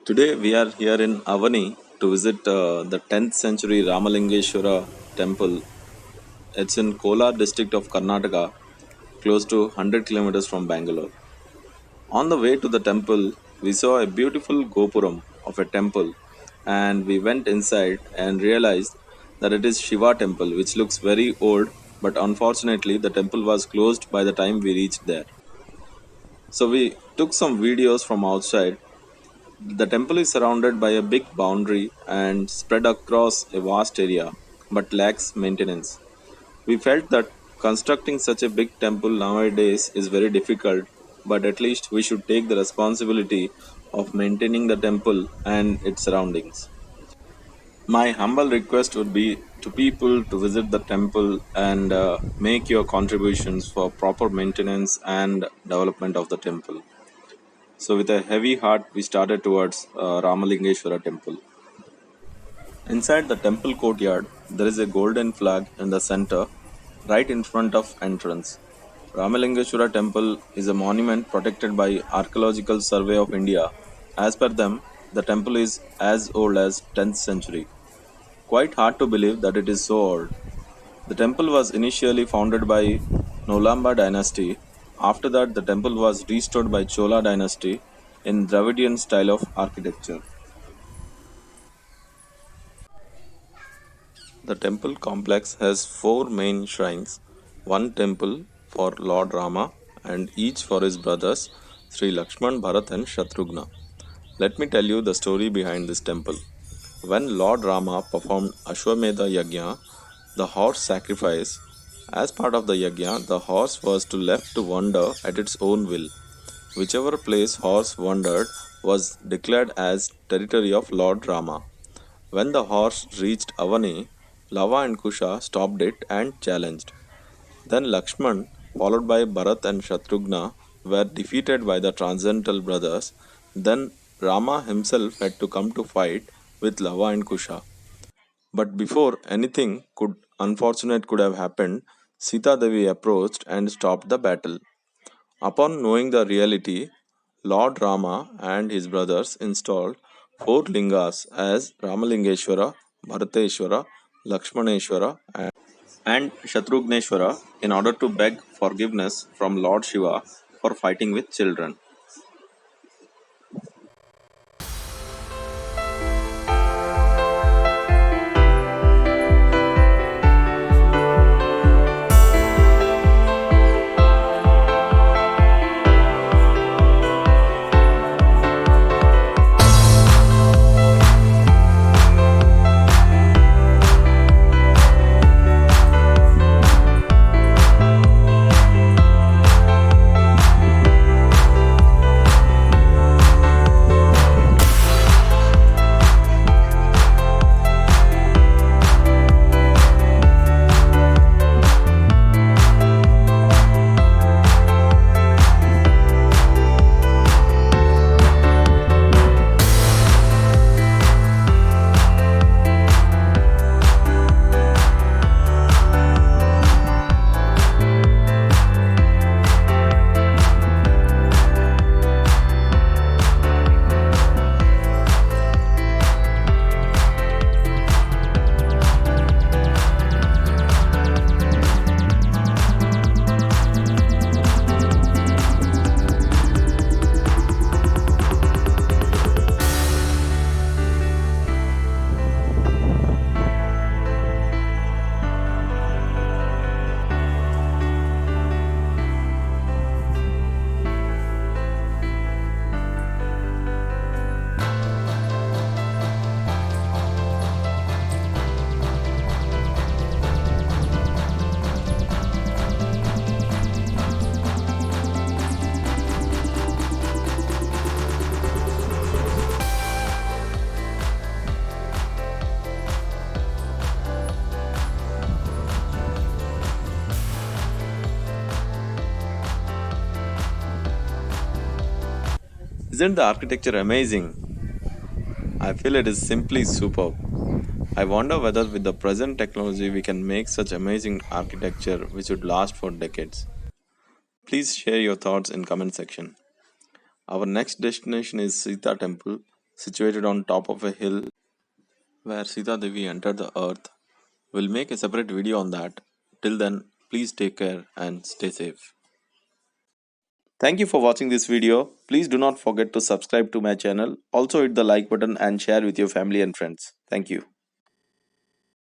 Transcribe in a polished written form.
Today we are here in Avani to visit the 10th century Ramalingeshwara temple. It's in Kolar district of Karnataka, close to 100 kilometers from Bangalore. On the way to the temple, we saw a beautiful gopuram of a temple and we went inside and realized that it is Shiva temple which looks very old, but unfortunately the temple was closed by the time we reached there. So we took some videos from outside. The temple is surrounded by a big boundary and spread across a vast area, but lacks maintenance. We felt that constructing such a big temple nowadays is very difficult, but at least we should take the responsibility of maintaining the temple and its surroundings. My humble request would be to people to visit the temple and make your contributions for proper maintenance and development of the temple. So, with a heavy heart, we started towards Ramalingeshwara temple. Inside the temple courtyard, there is a golden flag in the center, right in front of entrance. Ramalingeshwara temple is a monument protected by Archaeological Survey of India. As per them, the temple is as old as 10th century. Quite hard to believe that it is so old. The temple was initially founded by Nolamba dynasty. After that, the temple was restored by Chola dynasty in Dravidian style of architecture. The temple complex has four main shrines, one temple for Lord Rama and each for his brothers Sri Lakshman, Bharat and Shatrughna. Let me tell you the story behind this temple. When Lord Rama performed Ashwamedha Yajna, the horse sacrifice, as part of the yajna, the horse was to left to wander at its own will. Whichever place horse wandered was declared as territory of Lord Rama. When the horse reached Avani, Lava and Kusha stopped it and challenged. Then Lakshman, followed by Bharat and Shatrughna, were defeated by the Transcendental brothers. Then Rama himself had to come to fight with Lava and Kusha. But before anything could unfortunate could have happened, Sita Devi approached and stopped the battle. Upon knowing the reality, Lord Rama and his brothers installed four lingas as Ramalingeshwara, Bharateshwara, Lakshmaneshwara, and Shatrugneshwara in order to beg forgiveness from Lord Shiva for fighting with children. Isn't the architecture amazing? I feel it is simply superb. I wonder whether with the present technology we can make such amazing architecture which would last for decades. Please share your thoughts in comment section. Our next destination is Sita Temple. situated on top of a hill where Sita Devi entered the earth. We'll make a separate video on that. Till then, please take care and stay safe. Thank you for watching this video. Please do not forget to subscribe to my channel. Also hit the like button and share with your family and friends. Thank you.